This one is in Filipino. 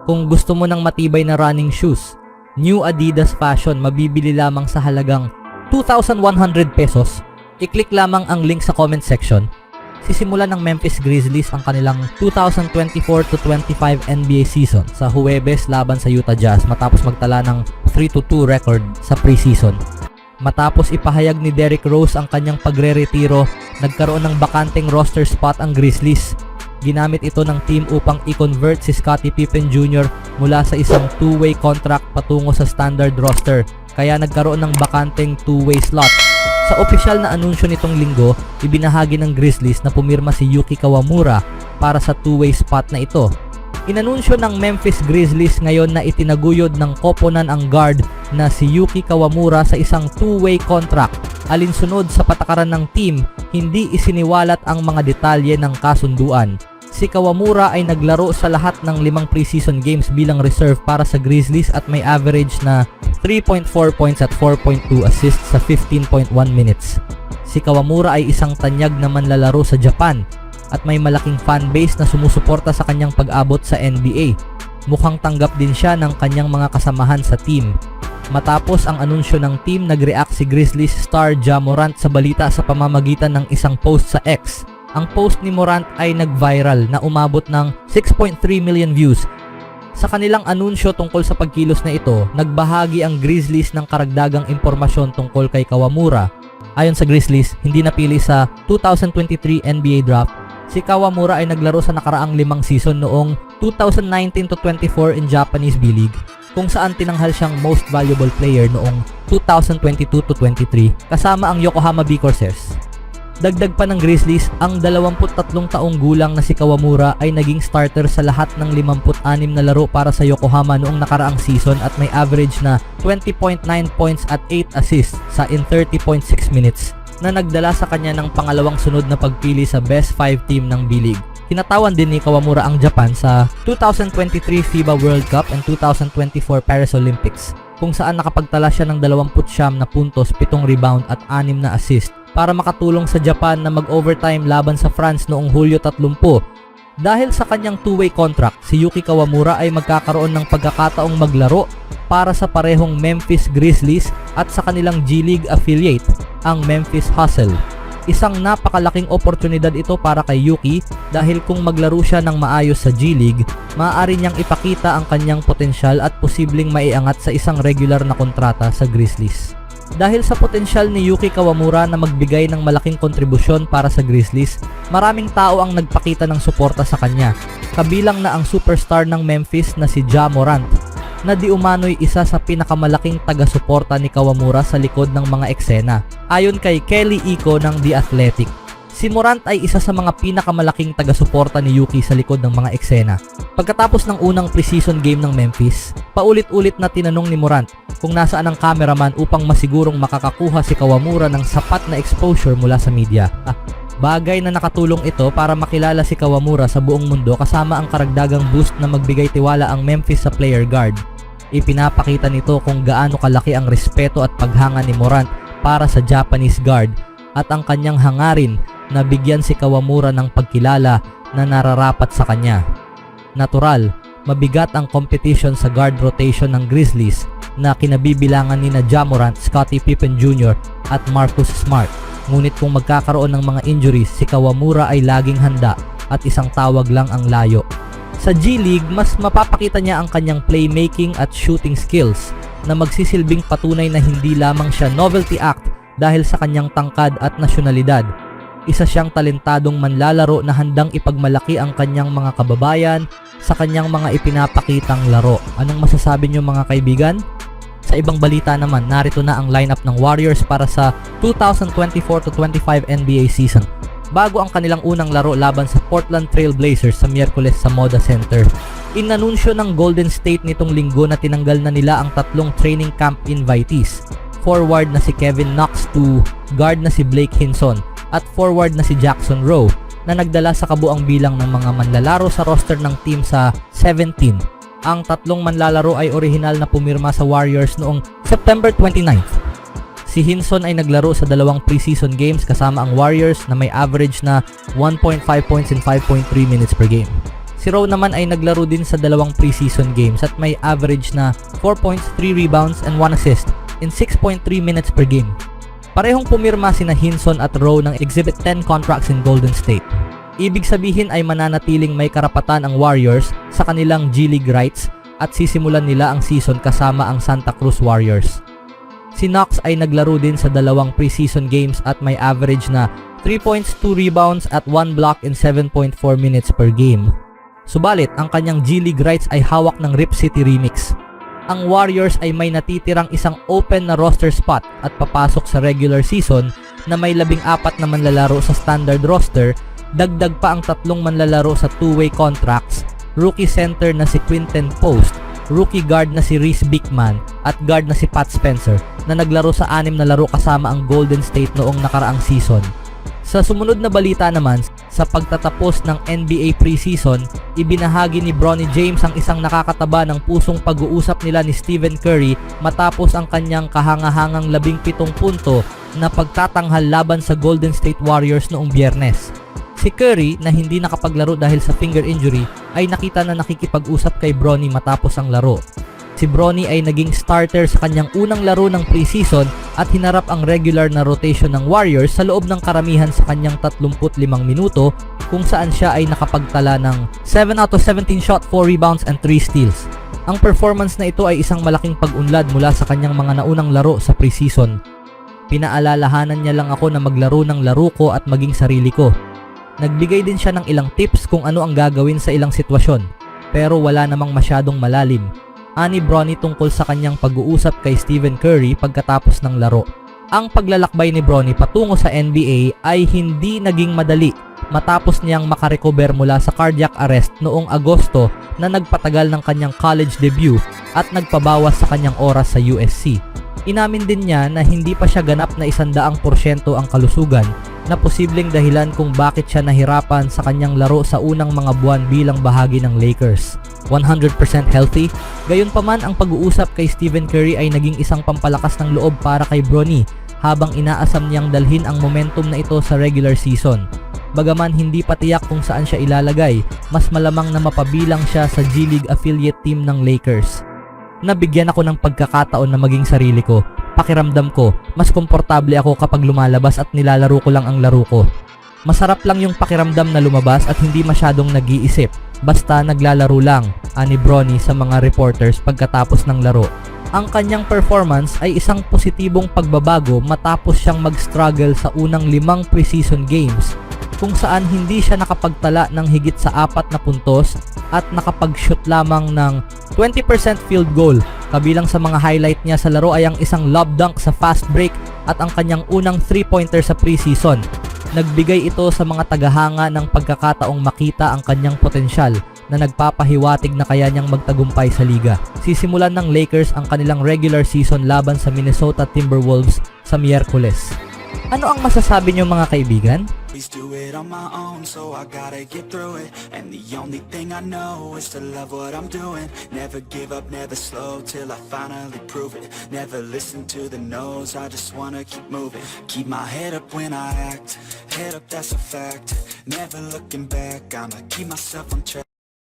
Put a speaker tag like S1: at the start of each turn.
S1: Kung gusto mo ng matibay na running shoes, New Adidas Fashion, mabibili lamang sa halagang 2,100 pesos. I-click lamang ang link sa comment section. Sisimulan ng Memphis Grizzlies ang kanilang 2024-25 NBA season sa Huwebes laban sa Utah Jazz matapos magtala ng 3-2 record sa preseason. Matapos ipahayag ni Derrick Rose ang kanyang pagre-retiro, nagkaroon ng bakanteng roster spot ang Grizzlies. Ginamit ito ng team upang i-convert si Scottie Pippen Jr. mula sa isang two-way contract patungo sa standard roster, kaya nagkaroon ng bakanteng two-way slot. Sa opisyal na anunsyo nitong linggo, ibinahagi ng Grizzlies na pumirma si Yuki Kawamura para sa two-way spot na ito. Inanunsyo ng Memphis Grizzlies ngayon na itinaguyod ng koponan ang guard na si Yuki Kawamura sa isang two-way contract. Alinsunod sa patakaran ng team, hindi isiniwalat ang mga detalye ng kasunduan. Si Kawamura ay naglaro sa lahat ng 5 preseason games bilang reserve para sa Grizzlies at may average na 3.4 points at 4.2 assists sa 15.1 minutes. Si Kawamura ay isang tanyag na manlalaro sa Japan at may malaking fanbase na sumusuporta sa kanyang pag-abot sa NBA. Mukhang tanggap din siya ng kanyang mga kasamahan sa team. Matapos ang anunsyo ng team, nag-react si Grizzlies star Ja Morant sa balita sa pamamagitan ng isang post sa X. Ang post ni Morant ay nag-viral na umabot ng 6.3 million views. Sa kanilang anunsyo tungkol sa pagkilos na ito, nagbahagi ang Grizzlies ng karagdagang impormasyon tungkol kay Kawamura. Ayon sa Grizzlies, hindi napili sa 2023 NBA Draft. Si Kawamura ay naglaro sa nakaraang 5 season noong 2019-24 in Japanese B-League, kung saan tinanghal siyang most valuable player noong 2022-23 kasama ang Yokohama B Corsairs. Dagdag pa ng Grizzlies, ang 23 taong gulang na si Kawamura ay naging starter sa lahat ng 56 na laro para sa Yokohama noong nakaraang season at may average na 20.9 points at 8 assists sa in 30.6 minutes na nagdala sa kanya ng pangalawang sunod na pagpili sa Best 5 team ng B-League. Kinatawan din ni Kawamura ang Japan sa 2023 FIBA World Cup and 2024 Paris Olympics, kung saan nakapagtala siya ng 29 na puntos, 7 rebound at 6 na assist para makatulong sa Japan na mag-overtime laban sa France noong Hulyo 30. Dahil sa kanyang two-way contract, si Yuki Kawamura ay magkakaroon ng pagkakataong maglaro para sa parehong Memphis Grizzlies at sa kanilang G-League affiliate, ang Memphis Hustle. Isang napakalaking oportunidad ito para kay Yuki dahil kung maglaro siya ng maayos sa G-League, maaari niyang ipakita ang kanyang potensyal at posibleng maiangat sa isang regular na kontrata sa Grizzlies. Dahil sa potensyal ni Yuki Kawamura na magbigay ng malaking kontribusyon para sa Grizzlies, maraming tao ang nagpakita ng suporta sa kanya, kabilang na ang superstar ng Memphis na si Ja Morant, na di umano'y isa sa pinakamalaking taga-suporta ni Kawamura sa likod ng mga eksena. Ayon kay Kelly Iko ng The Athletic, si Morant ay isa sa mga pinakamalaking taga-suporta ni Yuki sa likod ng mga eksena. Pagkatapos ng unang preseason game ng Memphis, paulit-ulit na tinanong ni Morant kung nasaan ang cameraman upang masigurong makakakuha si Kawamura ng sapat na exposure mula sa media. Bagay na nakatulong ito para makilala si Kawamura sa buong mundo kasama ang karagdagang boost na magbigay tiwala ang Memphis sa player guard. Ipinapakita nito kung gaano kalaki ang respeto at paghanga ni Morant para sa Japanese guard at ang kanyang hangarin na bigyan si Kawamura ng pagkilala na nararapat sa kanya. Natural, mabigat ang competition sa guard rotation ng Grizzlies na kinabibilangan ni Ja Morant, Scottie Pippen Jr. at Marcus Smart. Ngunit kung magkakaroon ng mga injuries, si Kawamura ay laging handa at isang tawag lang ang layo. Sa G-League, mas mapapakita niya ang kanyang playmaking at shooting skills na magsisilbing patunay na hindi lamang siya novelty act dahil sa kanyang tangkad at nasyonalidad. Isa siyang talentadong manlalaro na handang ipagmalaki ang kanyang mga kababayan sa kanyang mga ipinapakitang laro. Anong masasabi niyo mga kaibigan? Sa ibang balita naman, narito na ang lineup ng Warriors para sa 2024-25 NBA season, bago ang kanilang unang laro laban sa Portland Trail Blazers sa Miyerkules sa Moda Center. Inanunsyo ng Golden State nitong linggo na tinanggal na nila ang 3 training camp invitees. Forward na si Kevin Knox, guard na si Blake Hinson, at forward na si Jackson Rowe na nagdala sa kabuang bilang ng mga manlalaro sa roster ng team sa 17. Ang 3 manlalaro ay orihinal na pumirma sa Warriors noong September 29th. Si Hinson ay naglaro sa 2 preseason games kasama ang Warriors na may average na 1.5 points in 5.3 minutes per game. Si Rowe naman ay naglaro din sa dalawang preseason games at may average na 4 points, 3 rebounds, and 1 assist in 6.3 minutes per game. Parehong pumirma sina Hinson at Rowe ng Exhibit 10 contracts in Golden State. Ibig sabihin ay mananatiling may karapatan ang Warriors sa kanilang G League rights at sisimulan nila ang season kasama ang Santa Cruz Warriors. Si Knox ay naglaro din sa dalawang preseason games at may average na 3 points, 2 rebounds at 1 block in 7.4 minutes per game. Subalit, ang kanyang G League rights ay hawak ng Rip City Remix. Ang Warriors ay may natitirang isang open na roster spot at papasok sa regular season na may 14 na manlalaro sa standard roster, dagdag pa ang 3 manlalaro sa two-way contracts, rookie center na si Quinten Post, rookie guard na si Reese Beekman at guard na si Pat Spencer na naglaro sa 6 na laro kasama ang Golden State noong nakaraang season. Sa sumunod na balita naman, sa pagtatapos ng NBA preseason, ibinahagi ni Bronny James ang isang nakakataba ng pusong pag-uusap nila ni Stephen Curry matapos ang kanyang kahangahangang 17 punto na pagtatanghal laban sa Golden State Warriors noong Biyernes. Si Curry, na hindi nakapaglaro dahil sa finger injury, ay nakita na nakikipag-usap kay Bronny matapos ang laro. Si Bronny ay naging starter sa kanyang unang laro ng preseason at hinarap ang regular na rotation ng Warriors sa loob ng karamihan sa kanyang 35 minuto kung saan siya ay nakapagtala ng 7 out of 17 shot, 4 rebounds and 3 steals. Ang performance na ito ay isang malaking pag-unlad mula sa kanyang mga naunang laro sa preseason. Pinaalalahanan niya lang ako na maglaro ng laro ko at maging sarili ko. Nagbigay din siya ng ilang tips kung ano ang gagawin sa ilang sitwasyon, pero wala namang masyadong malalim. Ani Bronny tungkol sa kanyang pag-uusap kay Stephen Curry pagkatapos ng laro. Ang paglalakbay ni Bronny patungo sa NBA ay hindi naging madali matapos niyang makarecover mula sa cardiac arrest noong Agosto na nagpatagal ng kanyang college debut at nagpabawas sa kanyang oras sa USC. Inamin din niya na hindi pa siya ganap na 100% ang kalusugan na posibleng dahilan kung bakit siya nahirapan sa kanyang laro sa unang mga buwan bilang bahagi ng Lakers. 100% healthy, gayunpaman ang pag-uusap kay Stephen Curry ay naging isang pampalakas ng loob para kay Bronny habang inaasam niyang dalhin ang momentum na ito sa regular season. Bagaman hindi pa tiyak kung saan siya ilalagay, mas malamang na mapabilang siya sa G League affiliate team ng Lakers. Nabigyan ako ng pagkakataon na maging sarili ko. Pakiramdam ko, mas komportable ako kapag lumalabas at nilalaro ko lang ang laro ko. Masarap lang yung pakiramdam na lumabas at hindi masyadong nag-iisip. Basta naglalaro lang, ani Bronny sa mga reporters pagkatapos ng laro. Ang kanyang performance ay isang positibong pagbabago matapos siyang mag-struggle sa unang 5 preseason games kung saan hindi siya nakapagtala ng higit sa 4 na puntos at nakapag-shoot lamang ng 20% field goal. Kabilang sa mga highlight niya sa laro ay ang isang lob dunk sa fast break at ang kanyang unang 3-pointer sa preseason. Nagbigay ito sa mga tagahanga ng pagkakataong makita ang kanyang potensyal na nagpapahiwatig na kaya niyang magtagumpay sa liga. Sisimulan ng Lakers ang kanilang regular season laban sa Minnesota Timberwolves sa Miyerkules. Ano ang masasabi niyo mga kaibigan?
S2: Please do it on my own, so I gotta get through it. And the only thing I know is to love what I'm doing. Never give up, never slow, till I finally prove it. Never listen to the no's, I just wanna keep moving. Keep my head up when I act, head up, that's a fact. Never looking back, I'ma keep myself on track.